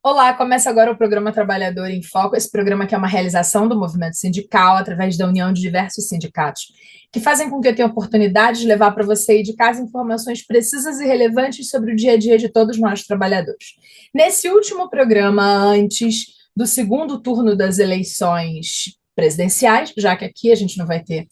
Olá, começa agora o programa Trabalhador em Foco. Esse programa que é uma realização do movimento sindical através da união de diversos sindicatos, que fazem com que eu tenha a oportunidade de levar para você aí de casa informações precisas e relevantes sobre o dia a dia de todos nós trabalhadores. Nesse último programa, antes do segundo turno das eleições presidenciais, já que aqui a gente não vai ter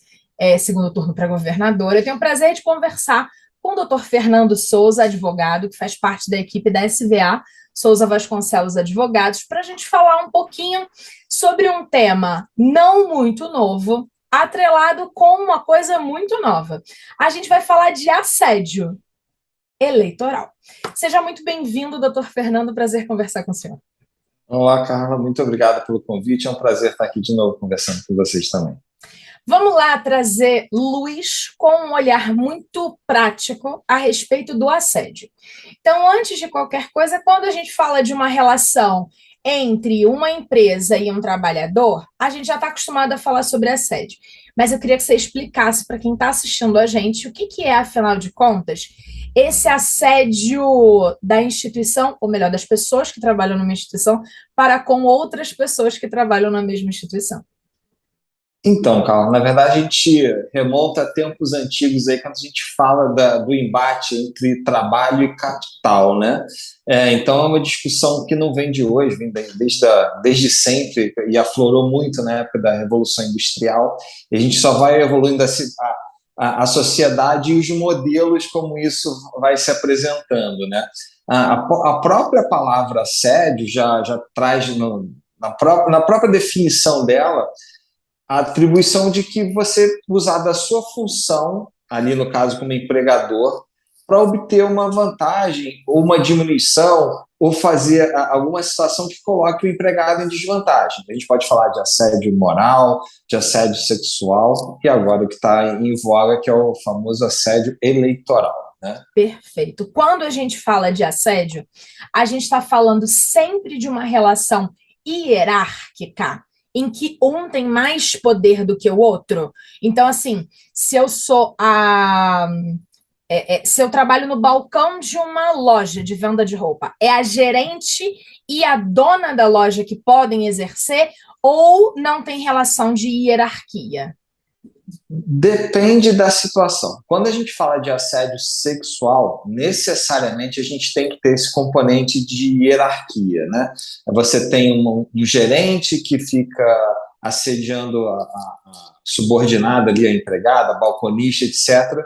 segundo turno para governador, eu tenho o prazer de conversar com o doutor Fernando Souza, advogado, que faz parte da equipe da SVA, Souza Vasconcelos Advogados, para a gente falar um pouquinho sobre um tema não muito novo, atrelado com uma coisa muito nova. A gente vai falar de assédio eleitoral. Seja muito bem-vindo, doutor Fernando, prazer conversar com o senhor. Olá, Carla, muito obrigado pelo convite. É um prazer estar aqui de novo conversando com vocês também. Vamos lá trazer luz com um olhar muito prático a respeito do assédio. Então, antes de qualquer coisa, quando a gente fala de uma relação entre uma empresa e um trabalhador, a gente já está acostumado a falar sobre assédio. Mas eu queria que você explicasse para quem está assistindo a gente o que é, afinal de contas, esse assédio da instituição, ou melhor, das pessoas que trabalham numa instituição, para com outras pessoas que trabalham na mesma instituição. Então, Carla, na verdade a gente remonta a tempos antigos aí, quando a gente fala do embate entre trabalho e capital, né? Então é uma discussão que não vem de hoje, vem desde sempre e aflorou muito na época da Revolução Industrial. E a gente só vai evoluindo a sociedade e os modelos como isso vai se apresentando, né? A própria palavra assédio já traz na própria definição dela a atribuição de que você usar da sua função, ali no caso como empregador, para obter uma vantagem ou uma diminuição ou fazer alguma situação que coloque o empregado em desvantagem. A gente pode falar de assédio moral, de assédio sexual e agora o que está em voga, que é o famoso assédio eleitoral, né? Perfeito. Quando a gente fala de assédio, a gente está falando sempre de uma relação hierárquica, em que um tem mais poder do que o outro. Então, assim, se eu sou a. Se eu trabalho no balcão de uma loja de venda de roupa, é a gerente e a dona da loja que podem exercer, ou não tem relação de hierarquia? Depende da situação. Quando a gente fala de assédio sexual, necessariamente a gente tem que ter esse componente de hierarquia, né? Você tem um gerente que fica assediando a subordinada ali, a empregada, a balconista, etc.,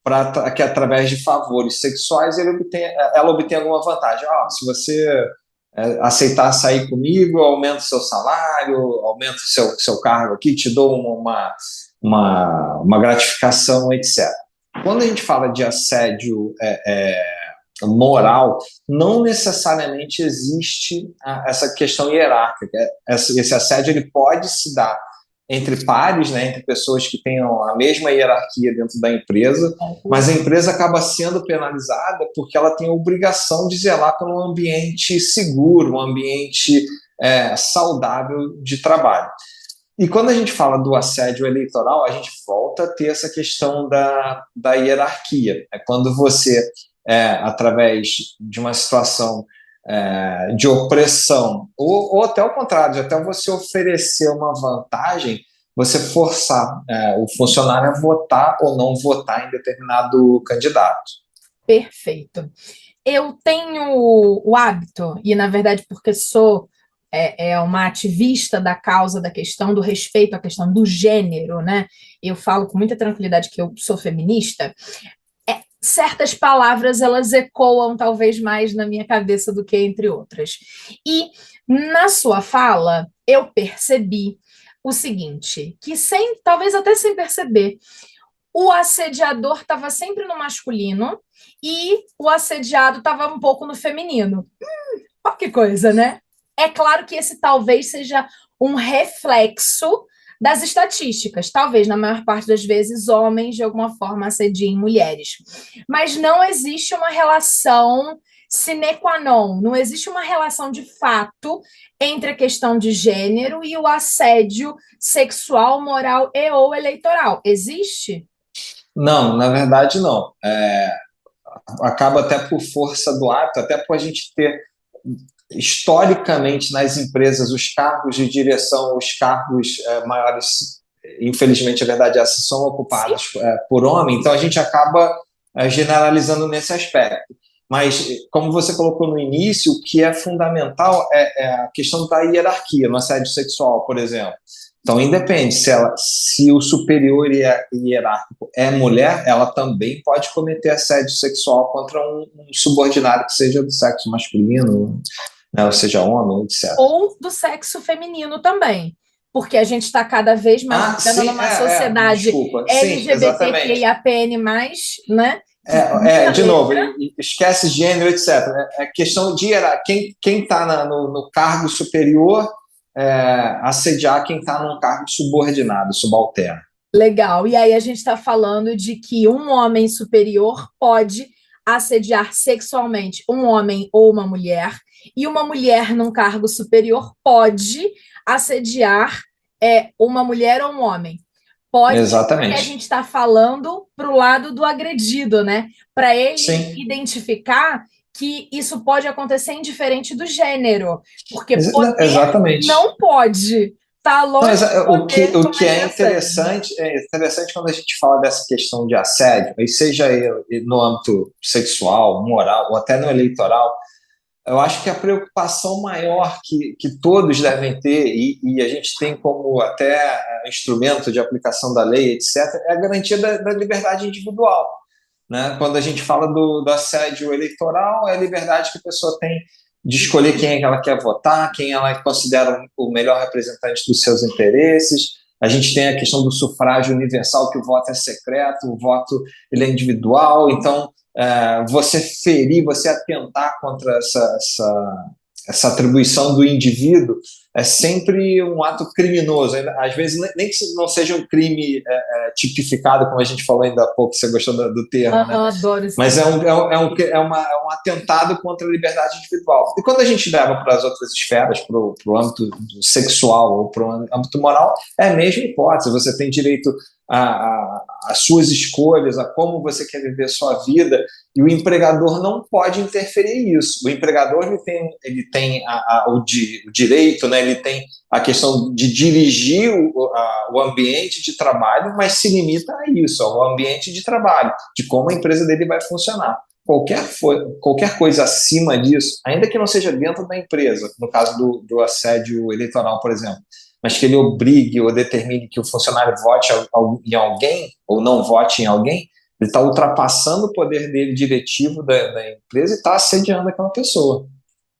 para que através de favores sexuais ela obtenha alguma vantagem. Se você aceitar sair comigo, eu aumento o seu salário, aumento o seu cargo aqui, te dou uma gratificação, etc. Quando a gente fala de assédio moral, não necessariamente existe essa questão hierárquica. Esse assédio ele pode se dar entre pares, né, entre pessoas que tenham a mesma hierarquia dentro da empresa, mas a empresa acaba sendo penalizada porque ela tem a obrigação de zelar pelo ambiente seguro, um ambiente saudável de trabalho. E quando a gente fala do assédio eleitoral, a gente volta a ter essa questão da hierarquia. É quando você, através de uma situação de opressão, ou até o contrário, de até você oferecer uma vantagem, você forçar o funcionário a votar ou não votar em determinado candidato. Perfeito. Eu tenho o hábito, e na verdade, porque sou uma ativista da causa da questão do respeito à questão do gênero, né? Eu falo com muita tranquilidade que eu sou feminista. Certas palavras elas ecoam talvez mais na minha cabeça do que entre outras. E na sua fala, eu percebi o seguinte, que sem, talvez até sem perceber, o assediador estava sempre no masculino e o assediado estava um pouco no feminino. Olha que coisa, né? É claro que esse talvez seja um reflexo das estatísticas. Talvez, na maior parte das vezes, homens de alguma forma assediem mulheres. Mas não existe uma relação sine qua non, não existe uma relação de fato entre a questão de gênero e o assédio sexual, moral e ou eleitoral. Existe? Não, na verdade não. Acaba até por força do hábito, até por a gente ter historicamente, nas empresas, os cargos de direção, os cargos maiores, infelizmente, a verdade é essa, são Sim. ocupados por homem, então a gente acaba generalizando nesse aspecto. Mas, como você colocou no início, o que é fundamental é a questão da hierarquia, no assédio sexual, por exemplo. Então, independe se o superior hierárquico é mulher, ela também pode cometer assédio sexual contra um subordinado que seja do sexo masculino, né, ou seja, homem, etc. Ou do sexo feminino também, porque a gente está cada vez mais vivendo Sim, numa sociedade desculpa. Sim, exatamente. LGBTQIAPN+, né? Que De novo, esquece gênero, etc. É questão de quem está no cargo superior assediar quem está num cargo subordinado, subalterno. legal. E aí a gente está falando de que um homem superior pode assediar sexualmente um homem ou uma mulher, e uma mulher num cargo superior pode assediar uma mulher ou um homem. Pode, porque a Exatamente. gente está falando para o lado do agredido, né? Para ele Sim. identificar que isso pode acontecer indiferente do gênero, porque poder Exatamente. não pode. Está Não, longe de poder o como que ele assédio. é interessante quando a gente fala dessa questão de assédio, e seja ele no âmbito sexual, moral ou até no eleitoral, eu acho que a preocupação maior que todos devem ter, e a gente tem como até instrumento de aplicação da lei, etc., é a garantia da liberdade individual. Né? Quando a gente fala do assédio eleitoral, é a liberdade que a pessoa tem de escolher quem é que ela quer votar, quem ela considera o melhor representante dos seus interesses. A gente tem a questão do sufrágio universal, que o voto é secreto, o voto ele é individual. Então, você ferir, você atentar contra essa atribuição do indivíduo é sempre um ato criminoso. Às vezes, nem que não seja um crime tipificado, como a gente falou ainda há pouco, você gostou do termo, né? Aham, adoro esse Mas termo. é um atentado contra a liberdade individual. E quando a gente leva para as outras esferas, para o âmbito sexual ou para o âmbito moral, é a mesma hipótese. Você tem direito às suas escolhas, a como você quer viver a sua vida, e o empregador não pode interferir isso. O empregador ele tem o direito, né? Ele tem a questão de dirigir o ambiente de trabalho, mas se limita a isso, ao ambiente de trabalho, de como a empresa dele vai funcionar. Qualquer coisa acima disso, ainda que não seja dentro da empresa, no caso do assédio eleitoral, por exemplo, mas que ele obrigue ou determine que o funcionário vote em alguém ou não vote em alguém, ele está ultrapassando o poder dele diretivo da empresa e está assediando aquela pessoa.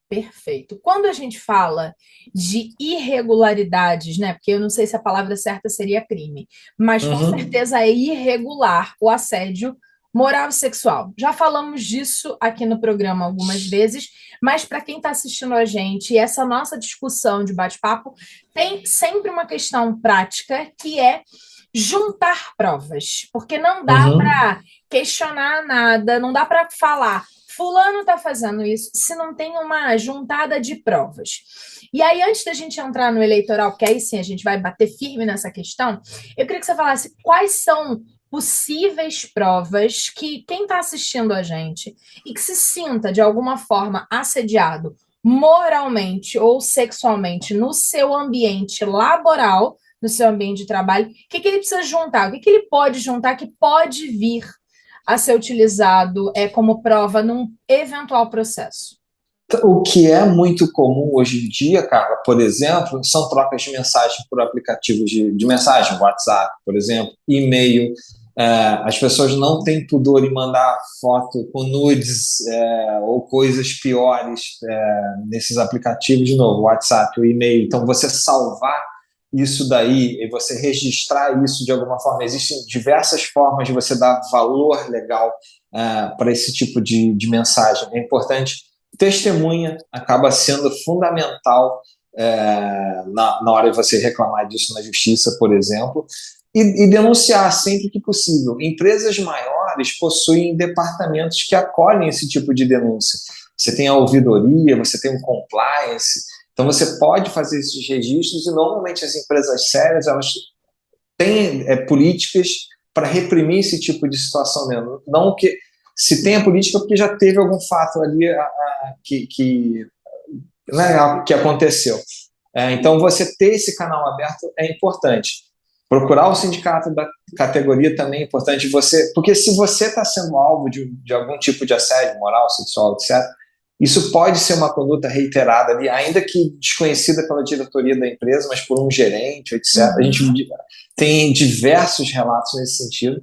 Perfeito. Quando a gente fala de irregularidades, né? Porque eu não sei se a palavra certa seria crime, mas com Uhum. certeza é irregular o assédio moral e sexual. Já falamos disso aqui no programa algumas vezes, mas para quem está assistindo a gente, essa nossa discussão de bate-papo tem sempre uma questão prática que é juntar provas, porque não dá Uhum. para questionar nada, não dá para falar fulano está fazendo isso se não tem uma juntada de provas. E aí, antes da gente entrar no eleitoral, porque aí sim a gente vai bater firme nessa questão, eu queria que você falasse quais são possíveis provas que quem está assistindo a gente e que se sinta de alguma forma assediado moralmente ou sexualmente no seu ambiente laboral, no seu ambiente de trabalho, o que ele precisa juntar? O que ele pode juntar que pode vir a ser utilizado como prova num eventual processo? O que é muito comum hoje em dia, Carla, por exemplo, são trocas de mensagem por aplicativos de mensagem, WhatsApp, por exemplo, e-mail. As pessoas não têm pudor em mandar foto com nudes ou coisas piores nesses aplicativos, de novo, WhatsApp, o e-mail. Então, você salvar isso daí e você registrar isso de alguma forma. Existem diversas formas de você dar valor legal para esse tipo de mensagem. É importante. Testemunha acaba sendo fundamental na hora de você reclamar disso na justiça, por exemplo, e denunciar sempre que possível. Empresas maiores possuem departamentos que acolhem esse tipo de denúncia. Você tem a ouvidoria, você tem o compliance, então você pode fazer esses registros e normalmente as empresas sérias elas têm políticas para reprimir esse tipo de situação mesmo. Não que se tem a política porque já teve algum fato ali que legal que aconteceu. Então, você ter esse canal aberto é importante. Procurar o sindicato da categoria também é importante. Porque se você está sendo alvo de algum tipo de assédio moral, sexual, etc., isso pode ser uma conduta reiterada ali, ainda que desconhecida pela diretoria da empresa, mas por um gerente, etc. A gente tem diversos relatos nesse sentido.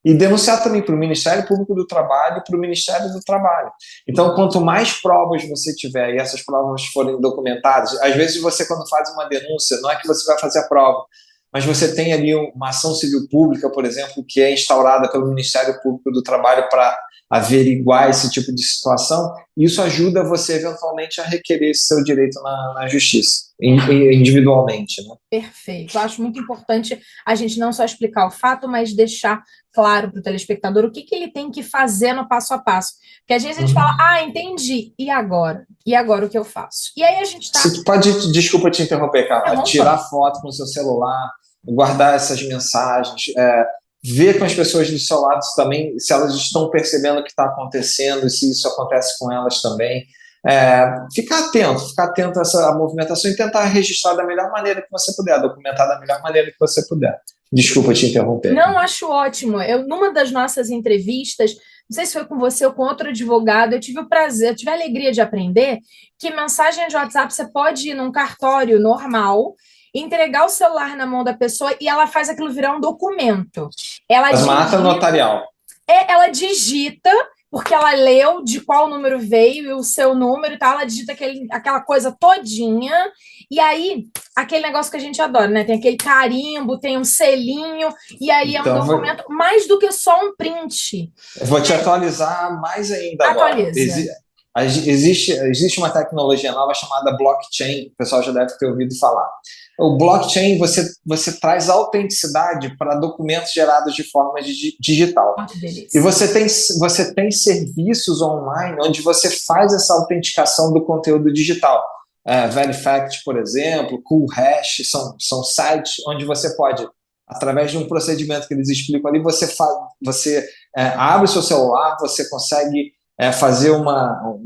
E denunciar também para o Ministério Público do Trabalho e para o Ministério do Trabalho. Então, quanto mais provas você tiver e essas provas forem documentadas, às vezes você, quando faz uma denúncia, não é que você vai fazer a prova, mas você tem ali uma ação civil pública, por exemplo, que é instaurada pelo Ministério Público do Trabalho para averiguar esse tipo de situação, e isso ajuda você, eventualmente, a requerer esse seu direito na justiça, individualmente, né? Perfeito. Eu acho muito importante a gente não só explicar o fato, mas deixar claro para o telespectador o que ele tem que fazer no passo a passo. Porque às vezes a gente fala, entendi, e agora? E agora o que eu faço? E aí a gente está... Você pode, desculpa te interromper, cara, tirar foto com o seu celular, guardar essas mensagens, ver com as pessoas do seu lado também, se elas estão percebendo o que está acontecendo, e se isso acontece com elas também. Ficar atento a essa movimentação e tentar registrar da melhor maneira que você puder, documentar da melhor maneira que você puder. Desculpa te interromper. Não, acho ótimo. Numa das nossas entrevistas, não sei se foi com você ou com outro advogado, eu tive o prazer, eu tive a alegria de aprender que mensagem de WhatsApp você pode ir num cartório normal, entregar o celular na mão da pessoa e ela faz aquilo virar um documento. As ata notarial. Ela digita, porque ela leu de qual número veio e o seu número e tal, ela digita aquela coisa todinha, e aí, aquele negócio que a gente adora, né? Tem aquele carimbo, tem um selinho, e aí então, é um documento mais do que só um print. Eu vou te atualizar mais ainda agora. Existe uma tecnologia nova chamada blockchain, o pessoal já deve ter ouvido falar. O blockchain, você traz autenticidade para documentos gerados de forma digital. E você tem serviços online onde você faz essa autenticação do conteúdo digital. Verifact, por exemplo, CoolHash, são sites onde você pode, através de um procedimento que eles explicam ali, você abre o seu celular, você consegue fazer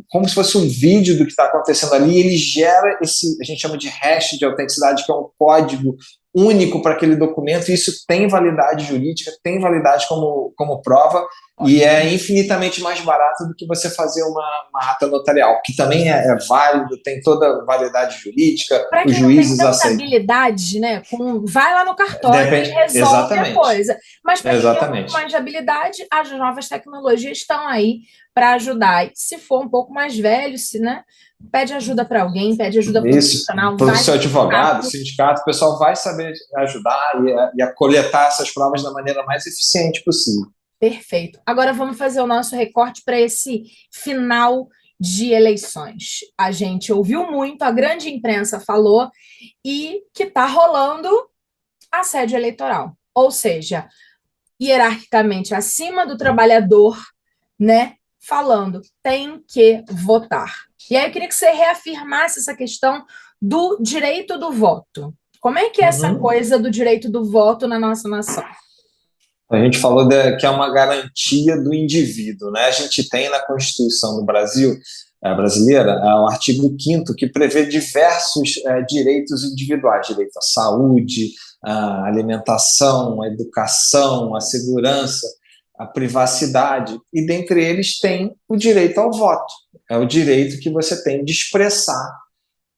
como se fosse um vídeo do que está acontecendo ali, e ele gera a gente chama de hash de autenticidade, que é um código único para aquele documento, e isso tem validade jurídica, tem validade como prova, e é infinitamente mais barato do que você fazer uma ata notarial, que também é válido, tem toda a validade jurídica, pra os juízes aceitam. Para habilidade, né? Vai lá no cartório e resolve a coisa. Mas para quem tem um pouco mais de habilidade, as novas tecnologias estão aí para ajudar. E se for um pouco mais velho, né? Pede ajuda para alguém, pede ajuda para o profissional. Para o seu advogado, sindicato, o pessoal vai saber ajudar e a coletar essas provas da maneira mais eficiente possível. Perfeito. Agora vamos fazer o nosso recorte para esse final de eleições. A gente ouviu muito, a grande imprensa falou, e que está rolando assédio eleitoral. Ou seja, hierarquicamente acima do trabalhador, né? Falando, tem que votar. E aí eu queria que você reafirmasse essa questão do direito do voto. Como é que é essa coisa do direito do voto na nossa nação? A gente falou que é uma garantia do indivíduo, né? A gente tem na Constituição do Brasil, brasileira, o artigo 5º, que prevê diversos direitos individuais, direito à saúde, à alimentação, à educação, à segurança, à privacidade, e dentre eles tem o direito ao voto. É o direito que você tem de expressar,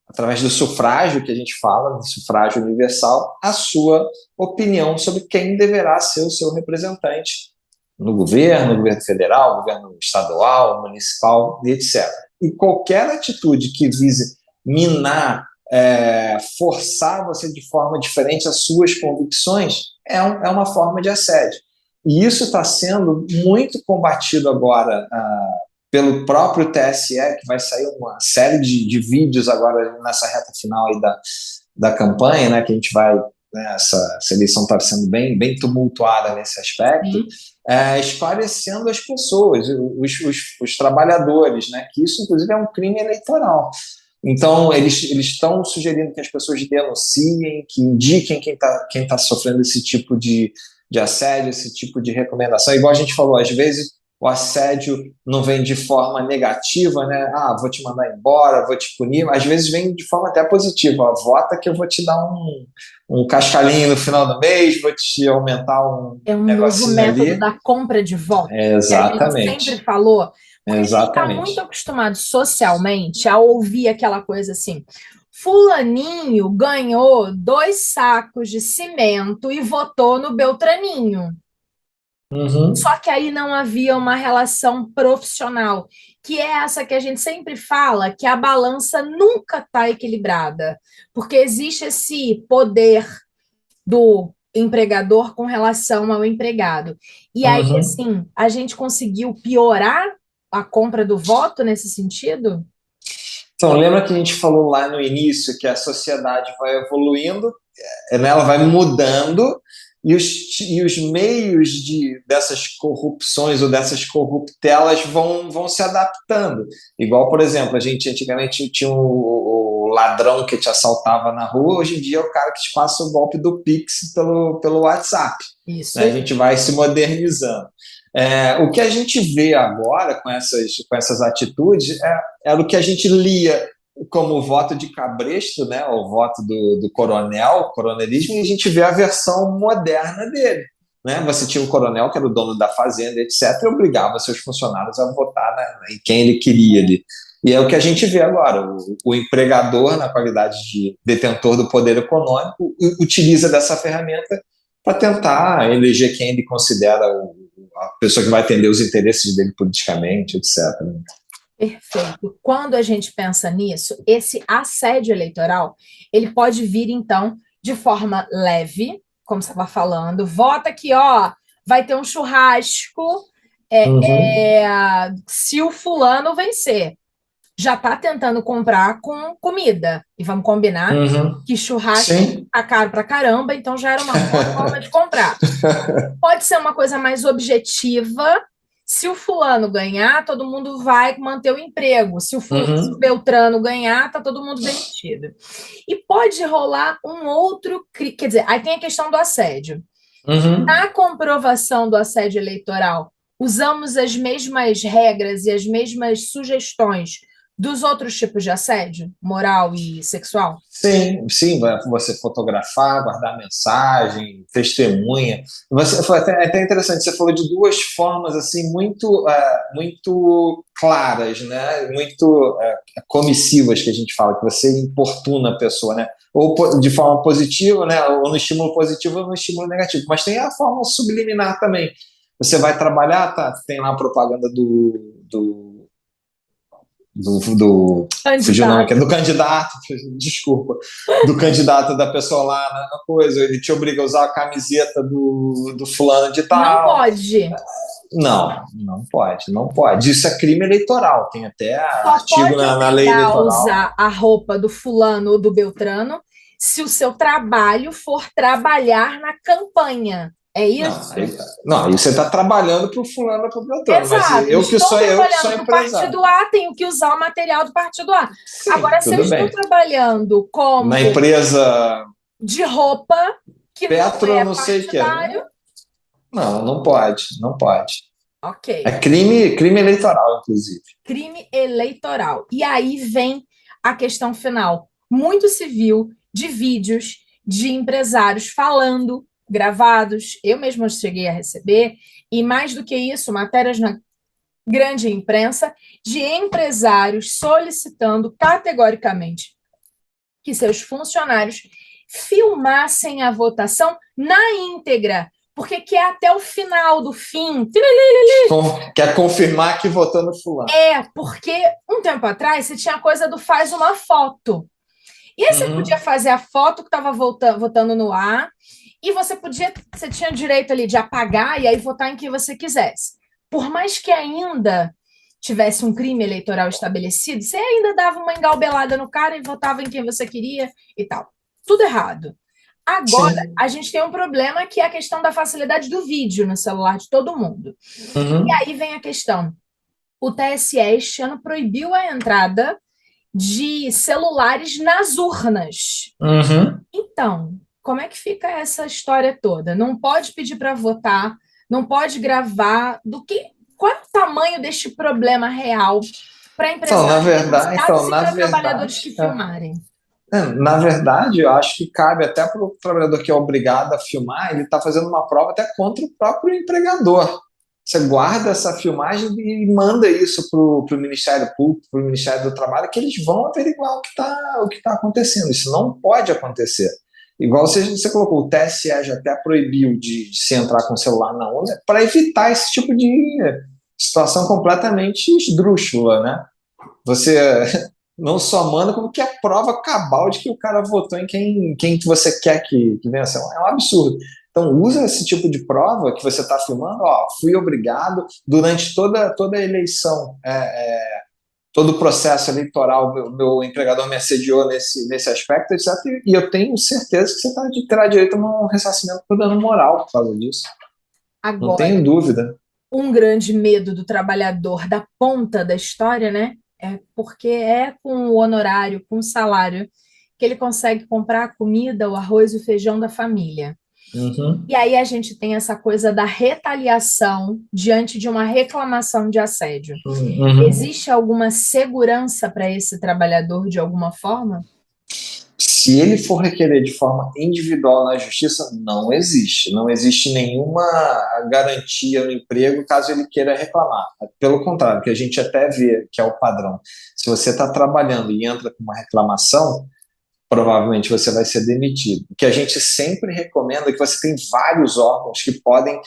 através do sufrágio, que a gente fala, do sufrágio universal, a sua opinião sobre quem deverá ser o seu representante no governo federal, governo estadual, municipal, etc. E qualquer atitude que vise minar, forçar você de forma diferente as suas convicções, é uma forma de assédio. E isso está sendo muito combatido agora pelo próprio TSE, que vai sair uma série de vídeos agora nessa reta final aí da campanha, né, que a gente vai, né, essa eleição está sendo bem tumultuada nesse aspecto, esclarecendo as pessoas, os trabalhadores, né, que isso inclusive é um crime eleitoral. Então, eles estão sugerindo que as pessoas denunciem, que indiquem quem tá sofrendo esse tipo de assédio, esse tipo de recomendação. Igual a gente falou, às vezes O assédio não vem de forma negativa, né? Ah, vou te mandar embora, vou te punir. Às vezes vem de forma até positiva. Ó, vota que eu vou te dar um cascalhinho no final do mês, vou te aumentar um É um novo negocinho método ali. da compra de voto, que a gente sempre Exatamente, falou, porque a gente está muito exatamente. acostumado socialmente a ouvir aquela coisa assim: Fulaninho ganhou 2 sacos de cimento e votou no Beltraninho. Uhum, Só que aí não havia uma relação profissional, que é essa que a gente sempre fala, que a balança nunca está equilibrada, porque existe esse poder do empregador com relação ao empregado. E aí, uhum. assim, a gente conseguiu piorar a compra do voto nesse sentido? Então, lembra que a gente falou lá no início que a sociedade vai evoluindo, né, ela vai mudando e os meios dessas corrupções ou dessas corruptelas vão se adaptando. Igual, por exemplo, a gente antigamente tinha o ladrão que te assaltava na rua, hoje em dia é o cara que te passa o golpe do Pix pelo WhatsApp. Isso Né? A aí. gente vai se modernizando. O que a gente vê agora com essas atitudes era o que a gente lia como voto de cabresto, né, o voto do coronel, coronelismo, e a gente vê a versão moderna dele. Né? Você tinha o coronel, que era o dono da fazenda, etc., e obrigava seus funcionários a votar, né, em quem ele queria ali. E é o que a gente vê agora: o empregador, na qualidade de detentor do poder econômico, utiliza dessa ferramenta para tentar eleger quem ele considera a pessoa que vai atender os interesses dele politicamente, etc. Perfeito. Quando a gente pensa nisso, esse assédio eleitoral, ele pode vir, então, de forma leve, como você estava falando, vota aqui, ó, vai ter um churrasco, Uhum, se o fulano vencer. Já está tentando comprar com comida. E vamos combinar uhum. que churrasco Sim. tá caro pra caramba, então já era uma boa forma de comprar. Pode ser uma coisa mais objetiva. Se o fulano ganhar, todo mundo vai manter o emprego. Se o Uhum, Beltrano ganhar, tá todo mundo demitido. E pode rolar um outro, quer dizer, aí tem a questão do assédio. uhum. Na comprovação do assédio eleitoral, usamos as mesmas regras e as mesmas sugestões dos outros tipos de assédio, moral e sexual? Sim, sim, você fotografar, guardar mensagem, testemunha. Foi até interessante, você falou de duas formas assim muito claras, né? Muito comissivas que a gente fala, que você importuna a pessoa, né? Ou de forma positiva, né? Ou no estímulo positivo ou no estímulo negativo. Mas tem a forma subliminar também. Você vai trabalhar, tá? Tem lá a propaganda fugiu o nome aqui, Candidato. do candidato, desculpa, do candidato da pessoa lá na coisa, ele te obriga a usar a camiseta do fulano de Não tal. pode. Não, não pode, não pode. Isso é crime eleitoral, tem até Só artigo pode na lei obrigar a eleitoral. usar a roupa do fulano ou do Beltrano se o seu trabalho for trabalhar na campanha. É Não, isso? não, aí você está trabalhando para o fulano ou para o Beltrano, mas Exato. Estou eu que sou trabalhando para o empresário. partido A, tenho que usar o material do partido A. Sim, Agora, se eu tudo estou bem. trabalhando como Na empresa de roupa que não Petro, é não sei o que. partidário, Não, não pode, não pode. ok. É crime eleitoral, inclusive. Crime eleitoral. E aí vem a questão final. Muito se viu de vídeos de empresários falando, gravados, eu mesma cheguei a receber, e mais do que isso, matérias na grande imprensa, de empresários solicitando categoricamente que seus funcionários filmassem a votação na íntegra, porque quer até o final do fim. Quer confirmar que votou no fulano. Porque um tempo atrás você tinha a coisa do faz uma foto. E aí você podia Uhum. fazer a foto que estava votando no ar, e você tinha direito ali de apagar e aí votar em quem você quisesse. Por mais que ainda tivesse um crime eleitoral estabelecido, você ainda dava uma engalbelada no cara e votava em quem você queria e tal. Tudo errado. Agora, Sim. a gente tem um problema que é a questão da facilidade do vídeo no celular de todo mundo. E Uhum. aí vem a questão. O TSE este ano proibiu a entrada de celulares nas urnas. Uhum. Então, como é que fica essa história toda? Não pode pedir para votar, não pode gravar do que qual é o tamanho deste problema real para Então, na empresários verdade, denunciados e para trabalhadores que filmarem? na verdade, eu acho que cabe até para o trabalhador que é obrigado a filmar, ele está fazendo uma prova até contra o próprio empregador. Você guarda essa filmagem e manda isso para o Ministério Público, para o Ministério do Trabalho, que eles vão averiguar o que tá acontecendo. Isso não pode acontecer. Igual você colocou, o TSE já até proibiu de se entrar com o celular na urna para evitar esse tipo de situação completamente esdrúxula, né? Você não só manda, como que é prova cabal de que o cara votou em quem que você quer que vença. É um absurdo. Então, usa esse tipo de prova que você está filmando. Ó, fui obrigado, durante toda a eleição, todo o processo eleitoral, meu empregador me assediou nesse aspecto, etc. E eu tenho certeza que você terá direito a um ressarcimento por dano moral por causa disso. Não Agora, tenho dúvida. um grande medo do trabalhador da ponta da história, né? É porque é com o honorário, com o salário, que ele consegue comprar a comida, o arroz e o feijão da família. Uhum. E aí a gente tem essa coisa da retaliação diante de uma reclamação de assédio. Uhum. Existe alguma segurança para esse trabalhador de alguma forma? Se ele for requerer de forma individual na justiça, não existe. Não existe nenhuma garantia no emprego caso ele queira reclamar. Pelo contrário, que a gente até vê que é o padrão. Se você está trabalhando e entra com uma reclamação, provavelmente você vai ser demitido. O que a gente sempre recomenda é que você tem vários órgãos que podem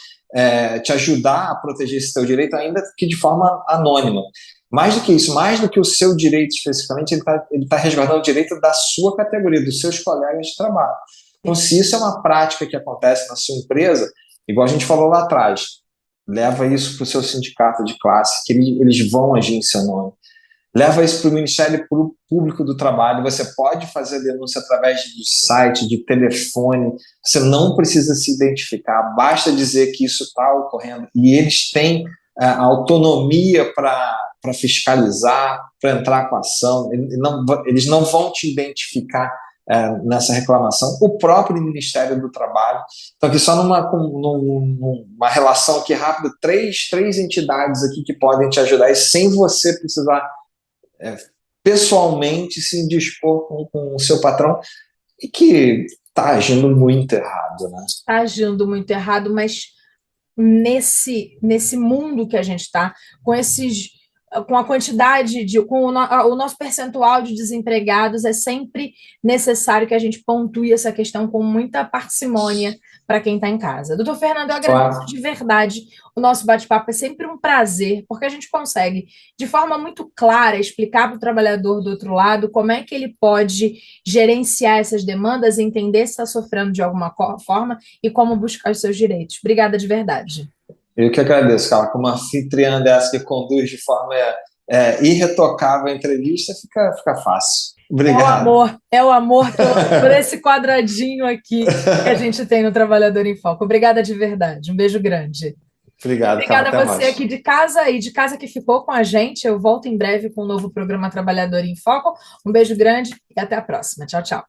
te ajudar a proteger esse seu direito, ainda que de forma anônima. Mais do que isso, mais do que o seu direito especificamente, ele tá resguardando o direito da sua categoria, dos seus colegas de trabalho. Então, se isso é uma prática que acontece na sua empresa, igual a gente falou lá atrás, leva isso para o seu sindicato de classe, que eles vão agir em seu nome. Leva isso para o Ministério Público do Trabalho. Você pode fazer denúncia através de site, de telefone. Você não precisa se identificar. Basta dizer que isso está ocorrendo. E eles têm a autonomia para fiscalizar, para entrar com a ação. Eles não vão te identificar nessa reclamação. O próprio Ministério do Trabalho. Então, aqui só numa relação aqui rápida, três entidades aqui que podem te ajudar e sem você precisar pessoalmente se indispor com o seu patrão e que está agindo muito errado, né? Está agindo muito errado, mas nesse mundo que a gente está, com a quantidade com o nosso percentual de desempregados, é sempre necessário que a gente pontue essa questão com muita parcimônia para quem está em casa. Doutor Fernando, eu agradeço Claro. de verdade o nosso bate-papo, é sempre um prazer, porque a gente consegue, de forma muito clara, explicar para o trabalhador do outro lado como é que ele pode gerenciar essas demandas, entender se está sofrendo de alguma forma e como buscar os seus direitos. Obrigada de verdade. Eu que agradeço, cara. Como anfitriã dessa que conduz de forma irretocável a entrevista, fica fácil. Obrigado. É o amor por esse quadradinho aqui que a gente tem no Trabalhador em Foco. Obrigada de verdade. Um beijo grande. Obrigado, Carla. Obrigada Até a você mais. aqui de casa e de casa que ficou com a gente. Eu volto em breve com um novo programa Trabalhador em Foco. Um beijo grande e até a próxima. Tchau, tchau.